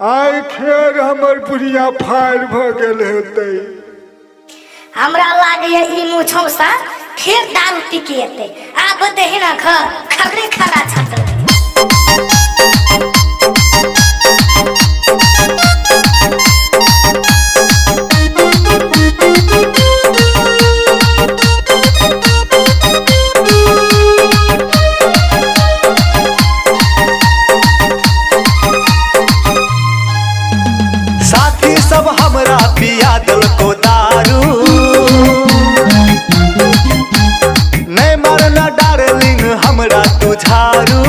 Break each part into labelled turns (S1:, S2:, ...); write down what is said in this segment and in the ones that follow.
S1: आइ फेर हमर बुढ़िया फाड़ भ गेल हेतै।
S2: हमरा लागे ई मुछौसा फिर दारू पी के एतै। आब देहि ना खबरे खरा छत।
S3: साथी सब हमरा पिया दिल को दारू, नहीं मरना डार्लिंग हमरा तू झारू।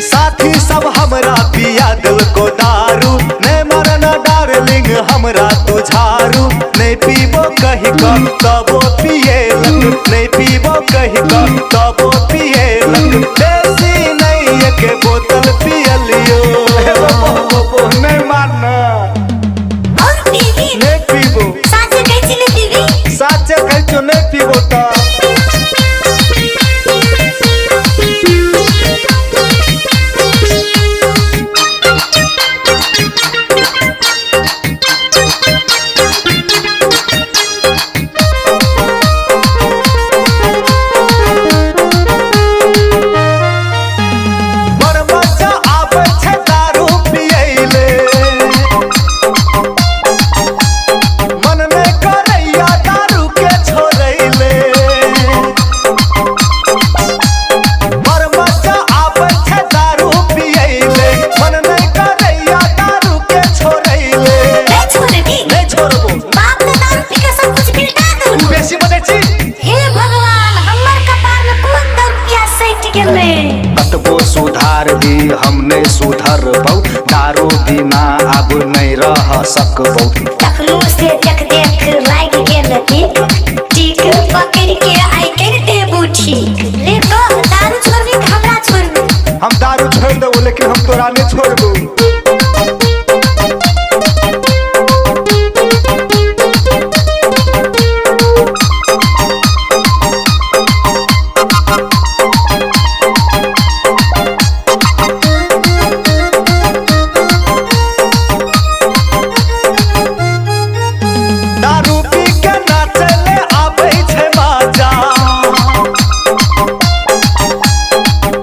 S3: साथी सब हमरा पिया दिल को दारू, नहीं मरना डार्लिंग हमरा तू झारू। नहीं पीबो कहीं का तबो पिए लग, नहीं पीबो कहीं का तबो पिए लग। देसी नहीं एक बोतल पियलियो
S1: नहीं मारना
S2: और पीवी
S1: नहीं पीबो।
S2: साचे कैसे नहीं पीवी?
S1: साचे कहचो नहीं पीबो त
S3: कतबो सुधार दी हम नहीं सुधर बौ, दारू बिना अब नहीं रह सकबौ।
S2: तखनू से देख देख लाग गेल टीक पकड़ के आई कर दे बूठी। ले तो दारू छोड़बी हमरा छोड़बी?
S1: हम दारू छोड़ देबो लेकिन हम तोरा नहीं छोड़बो।
S3: दारू पी के नाचले आबै छै मजा,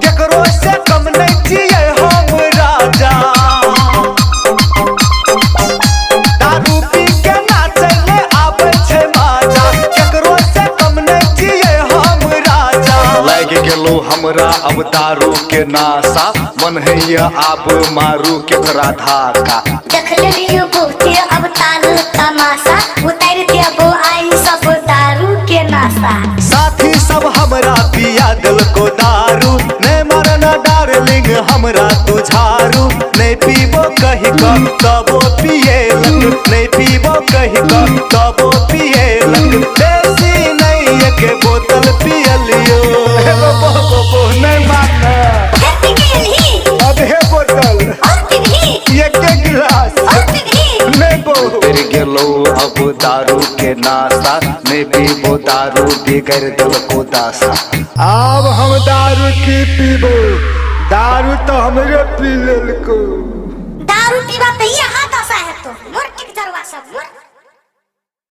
S3: केकरो से कम नहीं जिए हम राजा। दारू पी के नाचले आबै छै मजा, केकरो से कम नहीं जिए हम राजा। लाग गेलो हमरा अब दारू के नासा, मन हैया आब मारू केकरा धाका।
S2: देख लियो बहुते अब तारू तमाशा, उतार देबो आई सब दारू के नाशा।
S3: साथी सब हमरा पिया दिल को दारू, नहीं मरना डार्लिंग हमरा तू झारू। नहीं पीबो कहीं का तबो पिए लग, नहीं पीबो कहीं का तबो पिए लग। देसी नहीं एक बोतल पियलियो
S1: नहीं मारना
S2: पी गेली
S1: आधे बोतल
S2: और पीवी
S1: एक गिलास
S2: और पीवी।
S1: नहीं बो।
S3: फिर गेलो अब दारू के नासा, नहीं पीबो दारू बिगड़ दिल को दासा।
S1: अब हम दारू की पीबो, दारू तो हमरे पी लेलको।
S2: दारू पीवा तो यहाँ दशा है तो मोर टिक जरवा सब मोर